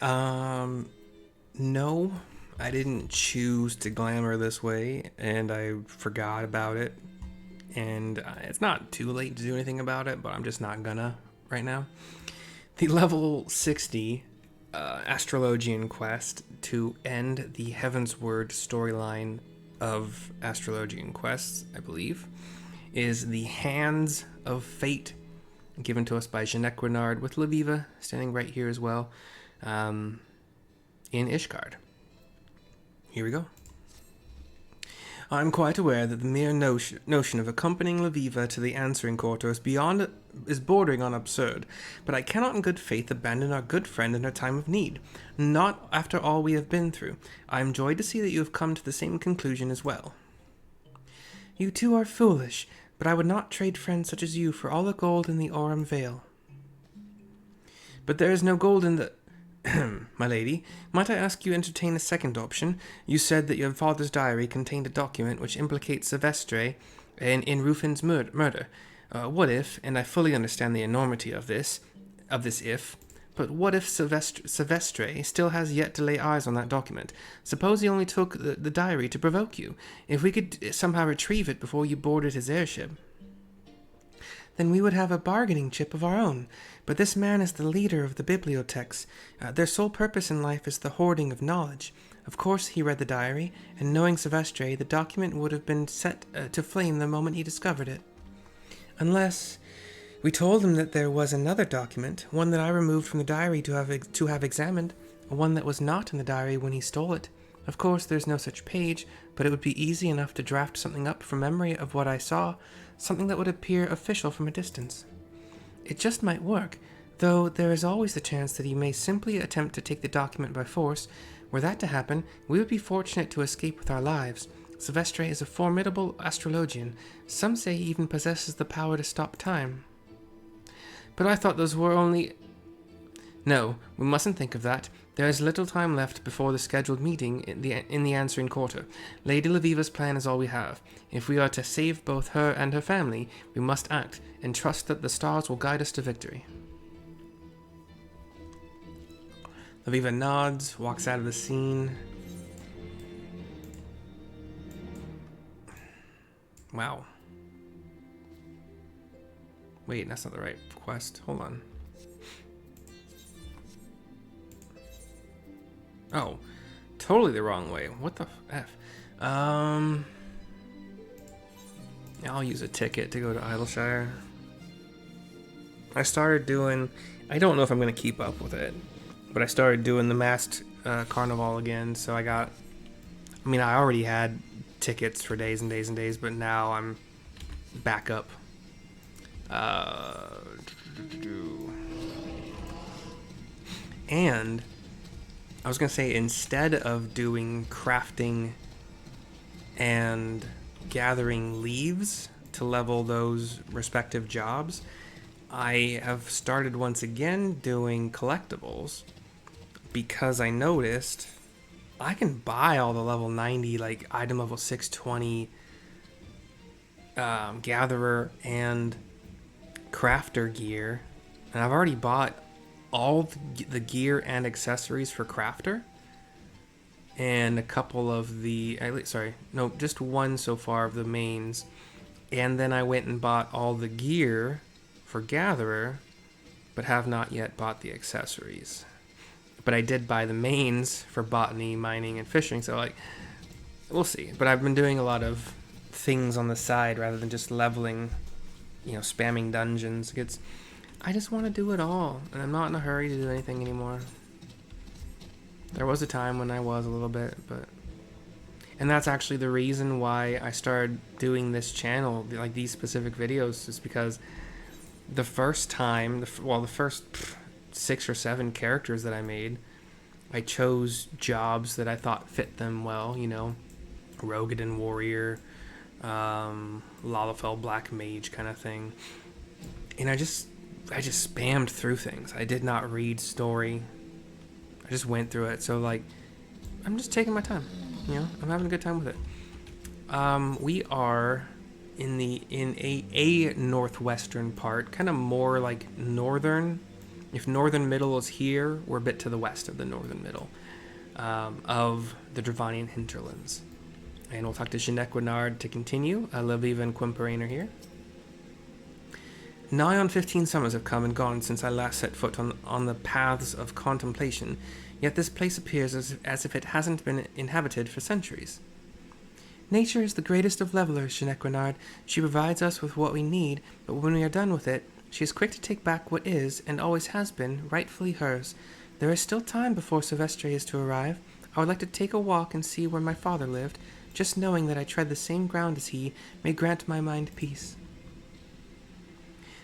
No, I didn't choose to glamour this way, and I forgot about it. And it's not too late to do anything about it, but I'm just not gonna right now. The level 60 Astrologian quest to end the Heavensward storyline of Astrologian quests, I believe, is the Hands of Fate, given to us by Jeanette Guinard, with Leveva standing right here as well, in Ishgard. Here we go. I'm quite aware that the mere notion of accompanying Leveva to the answering quarter is bordering on absurd, but I cannot in good faith abandon our good friend in her time of need. Not after all we have been through. I am joyed to see that you have come to the same conclusion as well. You too are foolish, but I would not trade friends such as you for all the gold in the Aurum Vale. But there is no gold in the... My lady, might I ask you entertain a second option? You said that your father's diary contained a document which implicates Silvestre in Rufin's murder. What if, and I fully understand the enormity of this if, but what if Silvestre still has yet to lay eyes on that document? Suppose he only took the diary to provoke you. If we could somehow retrieve it before you boarded his airship, then we would have a bargaining chip of our own. But this man is the leader of the bibliotheques. Their sole purpose in life is the hoarding of knowledge. Of course he read the diary, and knowing Silvestre, the document would have been set to flame the moment he discovered it. Unless we told him that there was another document, one that I removed from the diary to have examined, one that was not in the diary when he stole it. Of course, there's no such page, but it would be easy enough to draft something up from memory of what I saw, something that would appear official from a distance. It just might work, though there is always the chance that he may simply attempt to take the document by force. Were that to happen, we would be fortunate to escape with our lives. Silvestre is a formidable astrologian. Some say he even possesses the power to stop time. But I thought those were only... No, we mustn't think of that. There is little time left before the scheduled meeting in the answering quarter. Lady Leveva's plan is all we have. If we are to save both her and her family, we must act, and trust that the stars will guide us to victory. Leveva nods, walks out of the scene. Wow. Wait, that's not the right quest. Hold on. Oh, totally the wrong way. What the F? I'll use a ticket to go to Idleshire. I started doing... I don't know if I'm going to keep up with it, but I started doing the masked carnival again, so I got... I mean, I already had tickets for days and days and days, but now I'm back up. And... I was going to say, instead of doing crafting and gathering leaves to level those respective jobs, I have started once again doing collectibles because I noticed I can buy all the level 90, like item level 620 gatherer and crafter gear, and I've already bought all the gear and accessories for crafter, and a couple of the just one so far of the mains, and then I went and bought all the gear for gatherer, but have not yet bought the accessories. But I did buy the mains for botany, mining, and fishing, so like we'll see. But I've been doing a lot of things on the side rather than just leveling, spamming dungeons. I just want to do it all, and I'm not in a hurry to do anything anymore. There was a time when I was a little bit, and that's actually the reason why I started doing this channel, like these specific videos, is because the first time, the first 6 or 7 characters that I made, I chose jobs that I thought fit them well, Rogadin Warrior, Lalafell Black Mage kind of thing, and I just spammed through things. I did not read story. I just went through it. So I'm just taking my time. I'm having a good time with it. We are in a northwestern part, kind of more like northern If northern middle is here, we're a bit to the west of the northern middle of the Dravanian hinterlands. And we'll talk to Genequinard to continue. Leveva and Quimperane are here. Nigh on 15 summers have come and gone since I last set foot on the paths of contemplation, yet this place appears as if it hasn't been inhabited for centuries. Nature is the greatest of levelers, Genequinard. She provides us with what we need, but when we are done with it, she is quick to take back what is, and always has been, rightfully hers. There is still time before Silvestre is to arrive. I would like to take a walk and see where my father lived. Just knowing that I tread the same ground as he may grant my mind peace.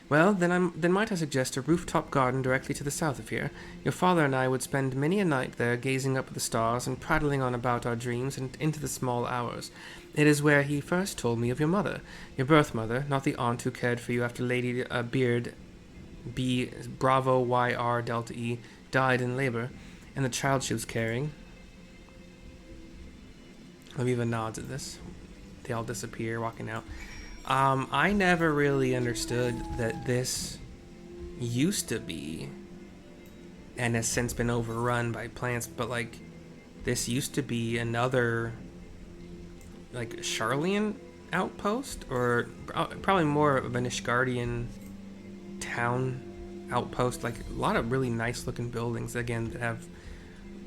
Well, then might I suggest a rooftop garden directly to the south of here. Your father and I would spend many a night there, gazing up at the stars and prattling on about our dreams and into the small hours. It is where he first told me of your mother, your birth mother, not the aunt who cared for you after Lady Beard B Bravo YR Delta E died in labor, and the child she was carrying. Leveva nods at this. They all disappear, walking out. I never really understood that this used to be, and has since been overrun by plants, but like, this used to be another, like, Sharlayan outpost, or probably more of an Ishgardian town outpost. Like, a lot of really nice looking buildings, again, that have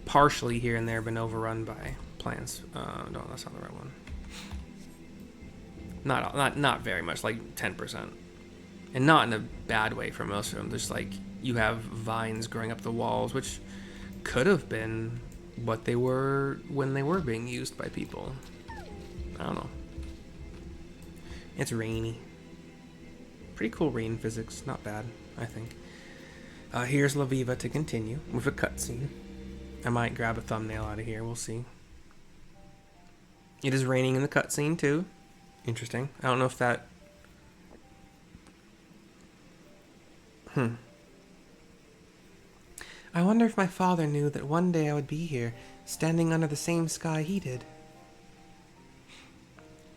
partially here and there been overrun by plants. No, that's not the right one. Not very much, like 10%. And not in a bad way for most of them. Just like, you have vines growing up the walls, which could have been what they were when they were being used by people. I don't know. It's rainy. Pretty cool rain physics. Not bad, I think. Here's Leveva to continue with a cutscene. I might grab a thumbnail out of here. We'll see. It is raining in the cutscene, too. Interesting. I don't know if that... I wonder if my father knew that one day I would be here, standing under the same sky he did.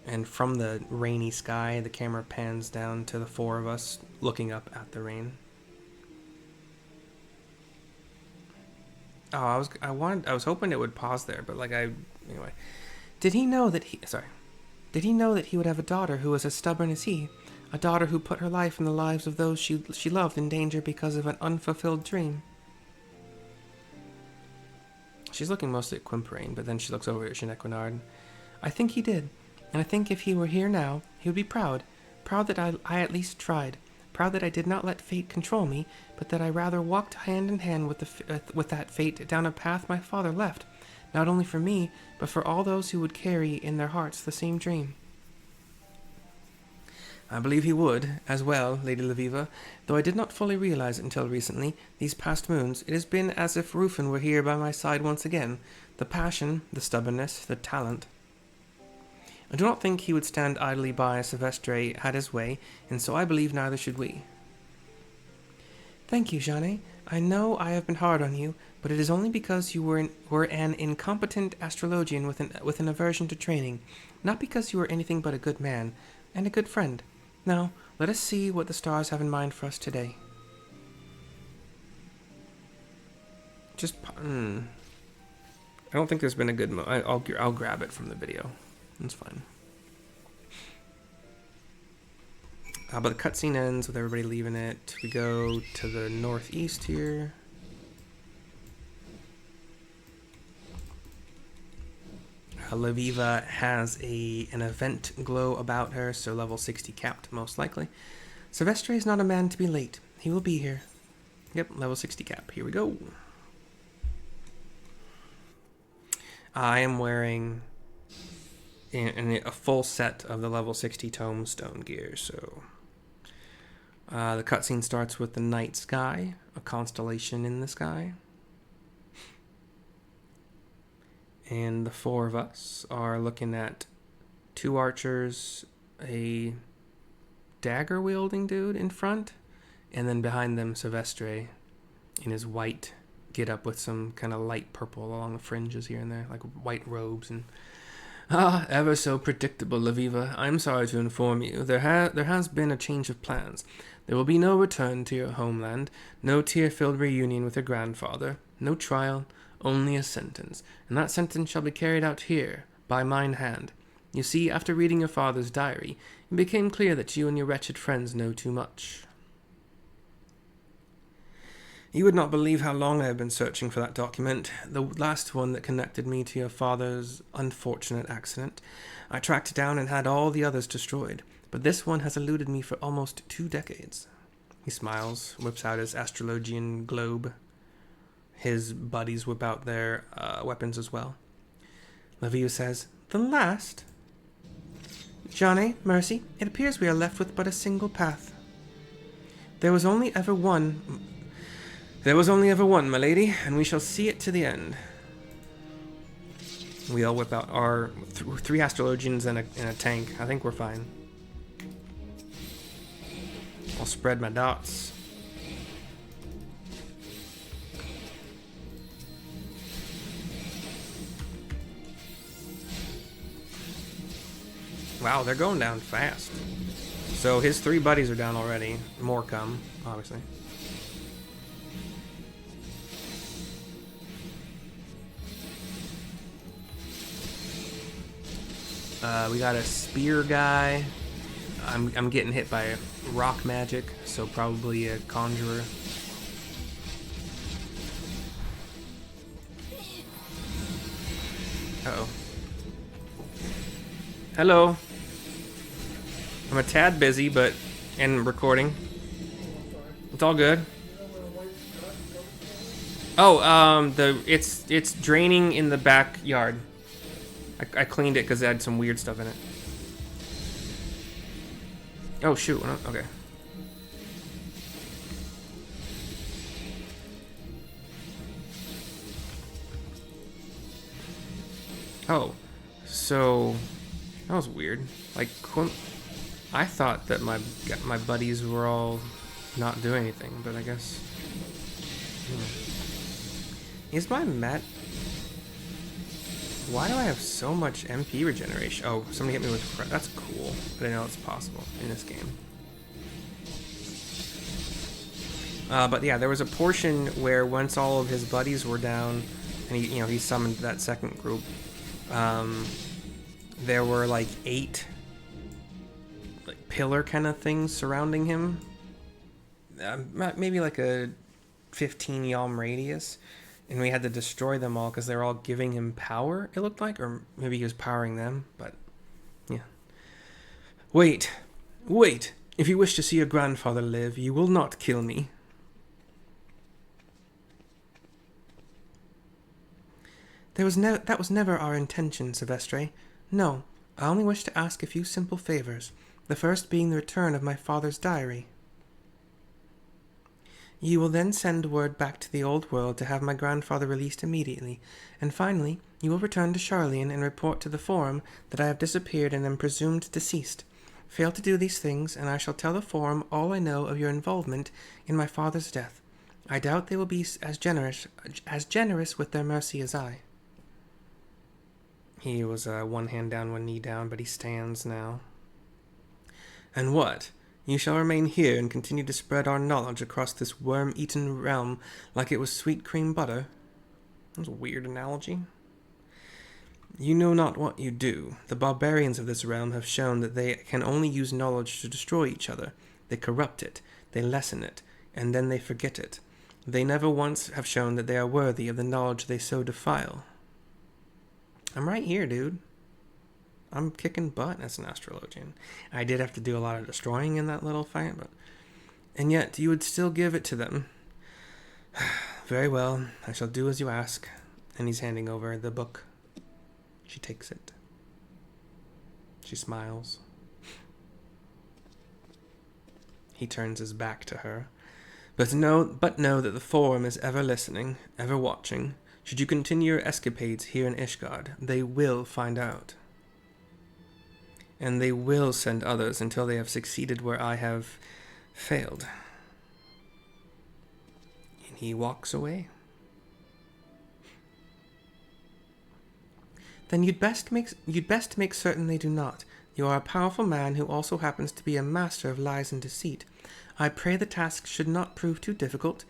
And from the rainy sky, the camera pans down to the four of us, looking up at the rain. Oh, I was hoping it would pause there, but anyway. Did he know that he would have a daughter who was as stubborn as he? A daughter who put her life and the lives of those she loved in danger because of an unfulfilled dream? She's looking mostly at Quimperane, but then she looks over at Genequinard. I think he did, and I think if he were here now, he would be proud. Proud that I at least tried. Proud that I did not let fate control me, but that I rather walked hand in hand with that fate down a path my father left. Not only for me, but for all those who would carry in their hearts the same dream. I believe he would, as well, Lady Leveva, though I did not fully realize it until recently. These past moons, it has been as if Rufin were here by my side once again. The passion, the stubbornness, the talent. I do not think he would stand idly by as Silvestre had his way, and so I believe neither should we. Thank you, Jeanne. I know I have been hard on you, but it is only because you were an incompetent astrologian with an aversion to training, not because you were anything but a good man, and a good friend. Now, let us see what the stars have in mind for us today. I don't think there's been a good I'll grab it from the video. That's fine. But the cutscene ends with everybody leaving it. We go to the northeast here. Leveva has an event glow about her, so level 60 capped, most likely. Silvestre is not a man to be late. He will be here. Yep, level 60 cap. Here we go. I am wearing a full set of the level 60 tombstone gear, so... the cutscene starts with the night sky, a constellation in the sky. And the four of us are looking at two archers, a dagger-wielding dude in front, and then behind them Silvestre in his white get-up with some kind of light purple along the fringes here and there, like white robes and Ah, ever so predictable, Leveva. I'm sorry to inform you. There has been a change of plans. There will be no return to your homeland, no tear-filled reunion with your grandfather, no trial, only a sentence. And that sentence shall be carried out here, by mine hand. You see, after reading your father's diary, it became clear that you and your wretched friends know too much. You would not believe how long I have been searching for that document, the last one that connected me to your father's unfortunate accident. I tracked it down and had all the others destroyed, but this one has eluded me for almost 2 decades. He smiles, whips out his astrologian globe. His buddies whip out their weapons as well. Leveva says, "The last? Johnny, Mercy, it appears we are left with but a single path. There was only ever one, my lady, and we shall see it to the end." We all whip out our 3 astrologians and a tank. I think we're fine. I'll spread my dots. Wow, they're going down fast. So his 3 buddies are down already. More come, obviously. We got a spear guy. I'm getting hit by rock magic, so probably a conjurer. Uh-oh. Hello. I'm a tad busy, and recording. It's all good. Oh, it's draining in the backyard. I cleaned it because it had some weird stuff in it. Oh shoot! Okay. Oh, so that was weird. Like, I thought that my buddies were all not doing anything, but I guess. Is my mat? Why do I have so much MP regeneration? Oh, somebody hit me with... That's cool. But I know it's possible in this game. But yeah, there was a portion where once all of his buddies were down, and he summoned that second group, there were like 8 like pillar kind of things surrounding him. Maybe like a 15 yalm radius. And we had to destroy them all because they were all giving him power, it looked like. Or maybe he was powering them, but yeah. Wait. If you wish to see your grandfather live, you will not kill me. That was never our intention, Silvestre. No, I only wish to ask a few simple favors. The first being the return of my father's diary. You will then send word back to the old world to have my grandfather released immediately, and finally, you will return to Sharlayan and report to the Forum that I have disappeared and am presumed deceased. Fail to do these things, and I shall tell the Forum all I know of your involvement in my father's death. I doubt they will be as generous with their mercy as I. He was 1 hand down, 1 knee down, but he stands now. And what? You shall remain here and continue to spread our knowledge across this worm-eaten realm like it was sweet cream butter? That's a weird analogy. You know not what you do. The barbarians of this realm have shown that they can only use knowledge to destroy each other. They corrupt it, they lessen it, and then they forget it. They never once have shown that they are worthy of the knowledge they so defile. I'm right here, dude. I'm kicking butt as an astrologian. I did have to do a lot of destroying in that little fight, and yet you would still give it to them. Very well, I shall do as you ask. And he's handing over the book. She takes it. She smiles. He turns his back to her. But know that the Forum is ever listening, ever watching. Should you continue your escapades here in Ishgard, they will find out. And they will send others until they have succeeded where I have failed. And he walks away. Then you'd best make certain they do not. You are a powerful man who also happens to be a master of lies and deceit. I pray the task should not prove too difficult,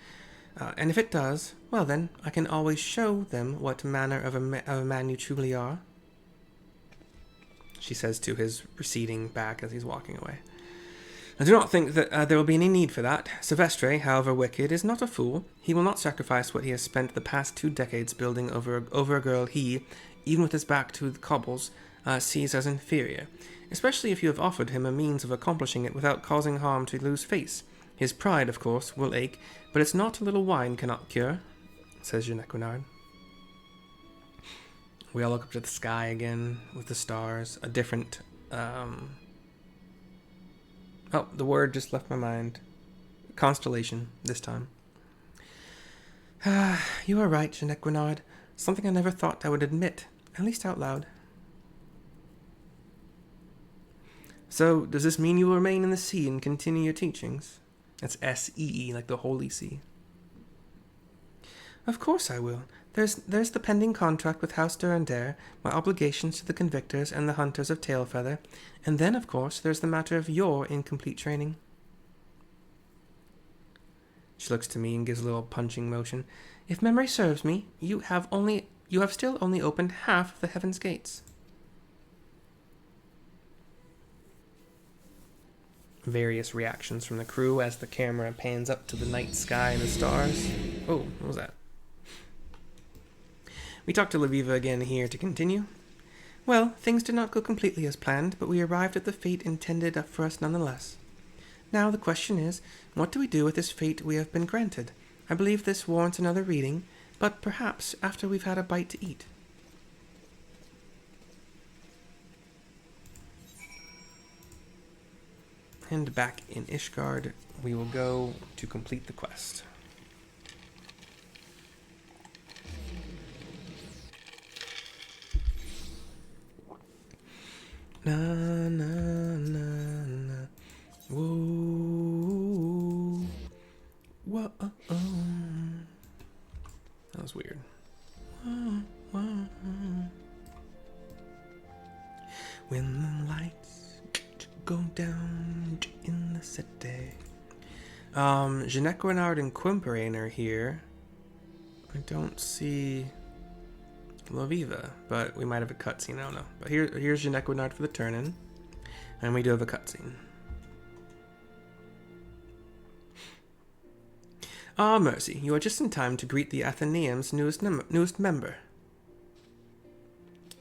and if it does, well then, I can always show them what manner of a man you truly are," she says to his receding back as he's walking away. "I do not think that there will be any need for that. Silvestre, however wicked, is not a fool. He will not sacrifice what he has spent the past 2 decades building over a girl he, even with his back to the cobbles, sees as inferior, especially if you have offered him a means of accomplishing it without causing harm to lose face. His pride, of course, will ache, but it's not a little wine cannot cure," says Jeanette Guenard. We all look up to the sky again with the stars, a different... Oh, the word just left my mind. Constellation, this time. "You are right, Jeanette Guenard. Something I never thought I would admit, at least out loud." "So, does this mean you will remain in the sea and continue your teachings?" That's S-E-E, like the Holy See. "Of course I will. There's the pending contract with House Durandare, my obligations to the convictors and the hunters of Tailfeather, and then, of course, there's the matter of your incomplete training." She looks to me and gives a little punching motion. "If memory serves me, you have still only opened half of the Heaven's Gates." Various reactions from the crew as the camera pans up to the night sky and the stars. Oh, what was that? We talk to Leveva again here to continue. "Well, things did not go completely as planned, but we arrived at the fate intended for us nonetheless. Now the question is, what do we do with this fate we have been granted? I believe this warrants another reading, but perhaps after we've had a bite to eat." And back in Ishgard, we will go to complete the quest. Na na na na, whoa, whoa, that was weird. Whoa, whoa. When the lights go down in the city. Jeanette Guenard and Quimperain are here. I don't see Leveva, but we might have a cutscene, I don't know. But here's Jeanette Guenard for the turn-in, and we do have a cutscene. "Ah, Mercy, you are just in time to greet the Athenaeum's newest member."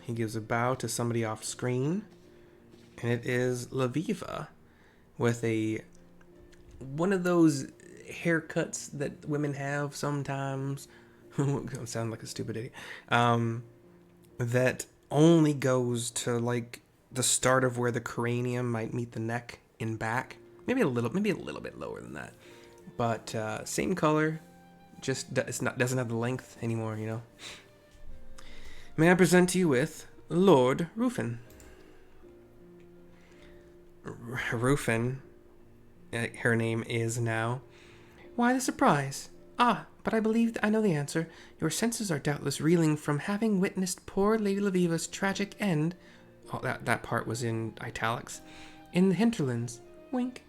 He gives a bow to somebody off screen, and it is Leveva with one of those haircuts that women have sometimes. I sound like a stupid idiot. That only goes to like the start of where the cranium might meet the neck in back. Maybe a little bit lower than that. But same color, just doesn't have the length anymore, you know. "May I present to you with Lord Rufin." Rufin, her name is now. "Why the surprise? Ah, but I believe I know the answer. Your senses are doubtless reeling from having witnessed poor Lady Leveva's tragic end." Oh, that part was in italics. "In the hinterlands." Wink.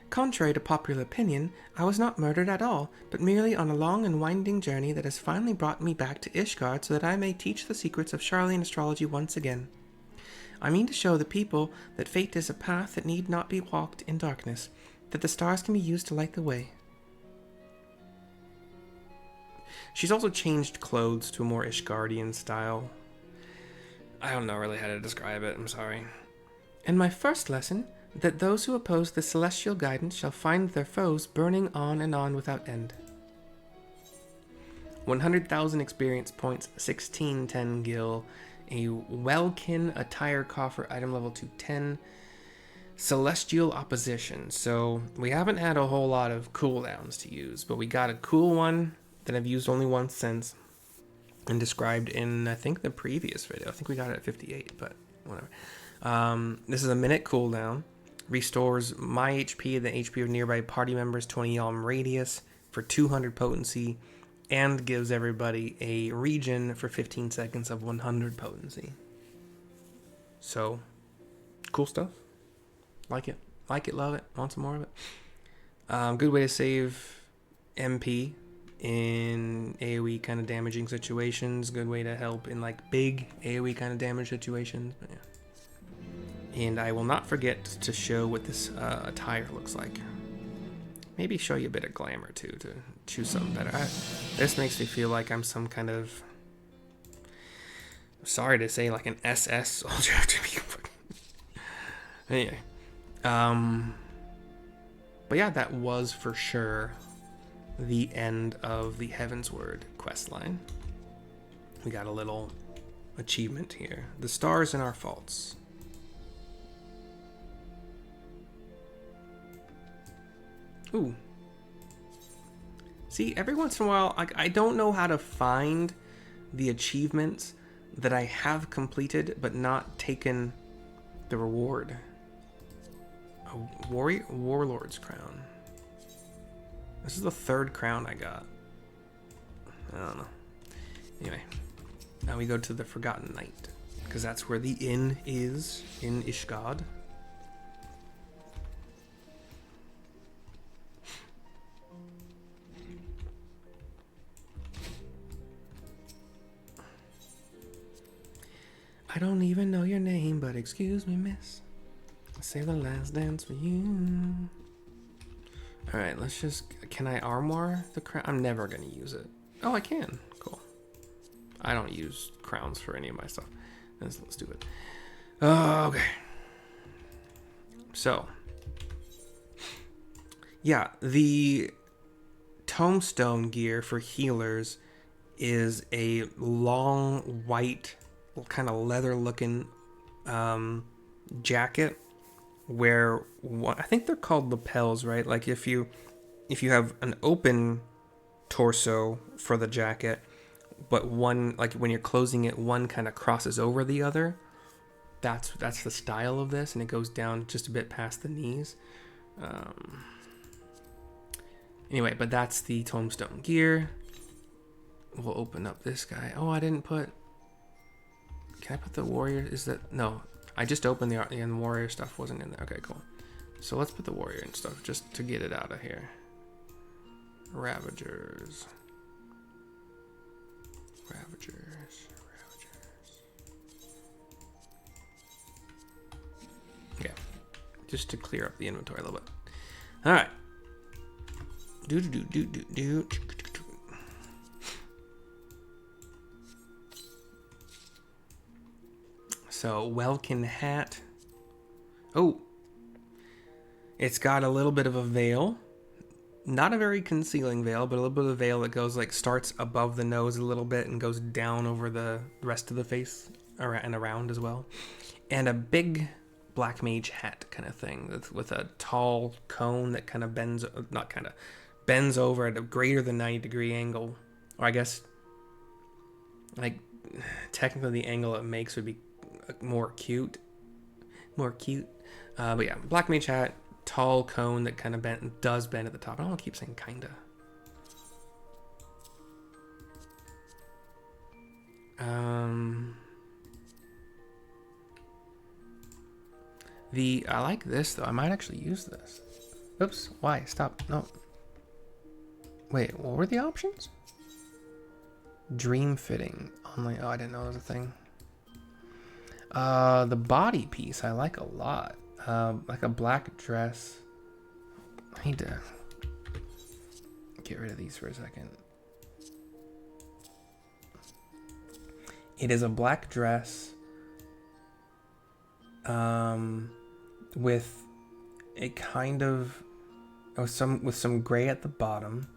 "Contrary to popular opinion, I was not murdered at all, but merely on a long and winding journey that has finally brought me back to Ishgard so that I may teach the secrets of Sharlayan astrology once again. I mean to show the people that fate is a path that need not be walked in darkness, that the stars can be used to light the way." She's also changed clothes to a more Ishgardian style. I don't know really how to describe it, I'm sorry. "And my first lesson, that those who oppose the celestial guidance shall find their foes burning on and on without end." 100,000 experience points, 1610 gil, a Welkin attire coffer item level 210, celestial opposition. So we haven't had a whole lot of cooldowns to use, but we got a cool one that I've used only once since and described in, I think, the previous video. I think we got it at 58, but whatever. This is a minute cooldown. Restores my HP, the HP of nearby party members, 20 radius for 200 potency. and gives everybody a regen for 15 seconds of 100 potency. So, cool stuff. Like it. Like it, love it. Want some more of it. Good way to save MP in AoE kind of damaging situations. Good way to help in like big AoE kind of damage situations. But yeah. And I will not forget to show what this attire looks like. Maybe show you a bit of glamour too to choose something better. This makes me feel like I'm some kind of, sorry to say, like an SS soldier to be. Anyway, but yeah, that was for sure the end of the Heavensward questline. We got a little achievement here. The stars in our faults. Ooh. See, every once in a while, I don't know how to find the achievements that I have completed but not taken the reward. A warlord's crown. This is the third crown I got. I don't know. Anyway, now we go to the Forgotten Night, because that's where the inn is in Ishgard. I don't even know your name, but excuse me, miss. I'll save the last dance for you. Alright, let's just... Can I armor the crown? I'm never going to use it. Oh, I can. Cool. I don't use crowns for any of my stuff. That's a little stupid. Okay. So. Yeah, the tombstone gear for healers is a long, white, kind of leather-looking jacket where I think they're called lapels, right? Like if you have an open torso for the jacket, but one, like when you're closing it, one kind of crosses over the other. That's the style of this, and it goes down just a bit past the knees. Anyway, but that's the tombstone gear. We'll open up this guy. Oh, I didn't put... Can I put the warrior? Is that... No, I just opened the warrior stuff wasn't in there. Okay, cool. So let's put the warrior and stuff just to get it out of here. Ravagers. Okay. Just to clear up the inventory a little bit. Alright. So, Welkin hat. Oh. It's got a little bit of a veil. Not a very concealing veil, but a little bit of a veil that goes like starts above the nose a little bit and goes down over the rest of the face and around as well. And a big black mage hat kind of thing with a tall cone that kind of bends over at a greater than 90-degree angle. Or I guess like technically the angle it makes would be more cute. But yeah, black mage hat, tall cone that kind of does bend at the top. I don't want to keep saying kinda. I like this though. I might actually use this. Oops, why? Stop. No. Wait, what were the options? Dream fitting. Only, oh, I didn't know there was a thing. The body piece I like a lot. Like a black dress. I need to get rid of these for a second. It is a black dress with a kind of with some gray at the bottom.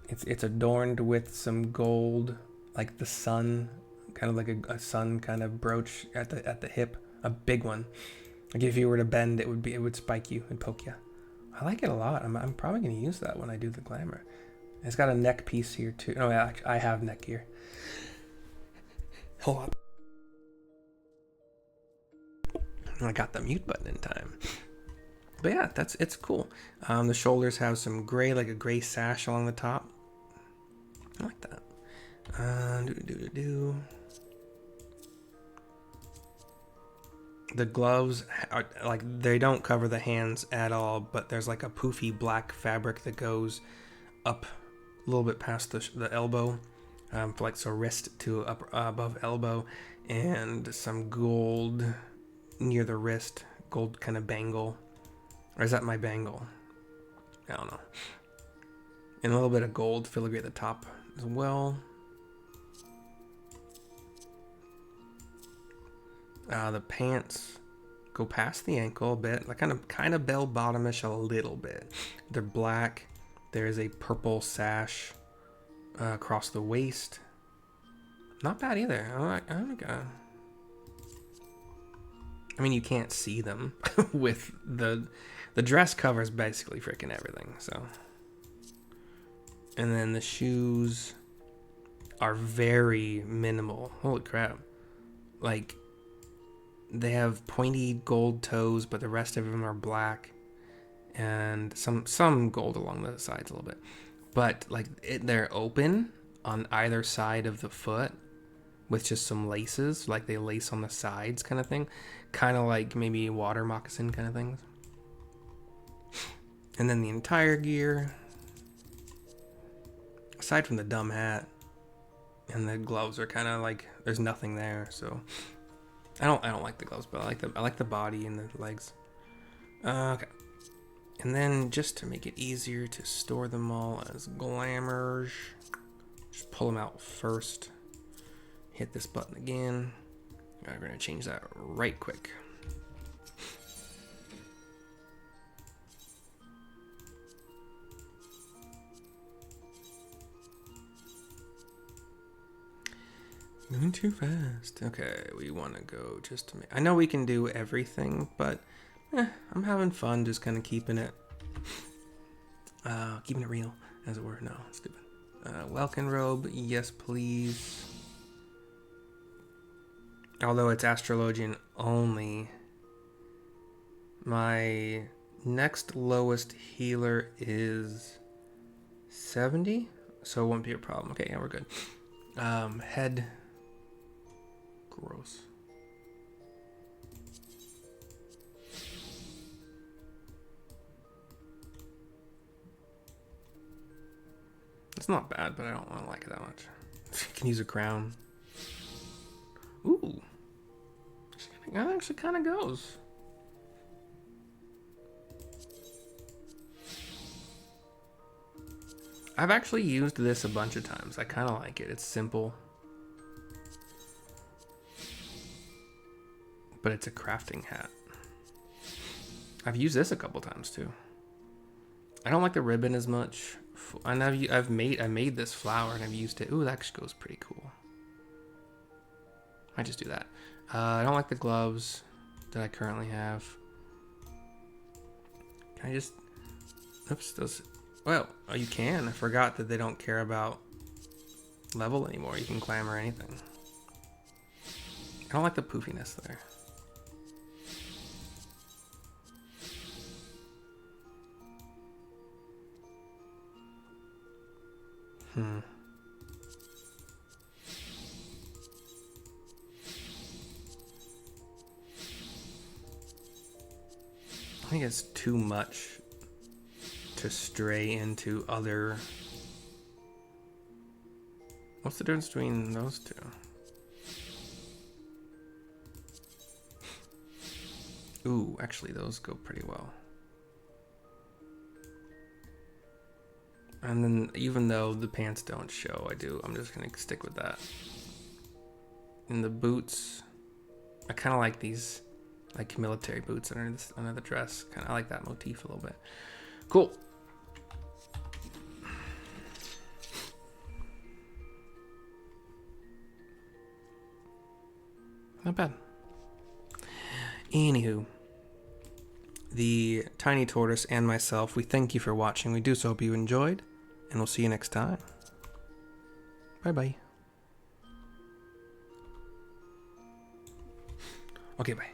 It's adorned with some gold, like the sun, kind of like a sun kind of brooch at the hip, a big one. Like if you were to bend, it would spike you and poke you. I like it a lot. I'm probably gonna use that when I do the glamour. It's got a neck piece here too. Oh yeah, I have neck gear. Hold on. I got the mute button in time. But yeah, it's cool. The shoulders have some gray, like a gray sash along the top. I like that. The gloves are like, they don't cover the hands at all, but there's like a poofy black fabric that goes up a little bit past the elbow, for like so wrist to up above elbow, and some gold near the wrist, gold kind of bangle. Or is that my bangle? I don't know. And a little bit of gold filigree at the top as well. The pants go past the ankle a bit, like kind of bell bottomish a little bit. They're black. There's a purple sash across the waist. Not bad either. I mean, you can't see them with the dress covers basically freaking everything. So, and then the shoes are very minimal. Holy crap! Like, they have pointy gold toes, but the rest of them are black, and some gold along the sides a little bit. But like they're open on either side of the foot with just some laces, like they lace on the sides kind of thing, kind of like maybe water moccasin kind of things. And then the entire gear, aside from the dumb hat and the gloves, are kind of like there's nothing there. So I don't like the gloves, but I like the body and the legs. Okay. And then just to make it easier to store them all as glamours, just pull them out first. Hit this button again. We're going to change that right quick. Moving too fast. Okay, we want to go just to make... I know we can do everything, but I'm having fun just kind of keeping it real, as it were. No, stupid. Welkin robe, yes please. Although it's astrologian only, my next lowest healer is 70, so it won't be a problem. Okay, yeah, we're good. Head, gross. It's not bad, but I don't like it that much. You can use a crown. Ooh. That actually kind of goes. I've actually used this a bunch of times. I kind of like it. It's simple. But it's a crafting hat. I've used this a couple times too. I don't like the ribbon as much. And I made this flower and I've used it. Ooh, that actually goes pretty cool. I just do that. I don't like the gloves that I currently have. Can I just... Oops, those... Well, oh, you can. I forgot that they don't care about level anymore. You can glamour anything. I don't like the poofiness there. I think it's too much to stray into other... What's the difference between those two? Ooh, actually those go pretty well. And then even though the pants don't show, I'm just gonna stick with that. And the boots, I kind of like these like military boots under the dress. I like that motif a little bit. Cool. Not bad. Anywho, the Tiny Tortoise and myself, we thank you for watching. We do so hope you enjoyed, and we'll see you next time. Bye-bye. Okay, bye.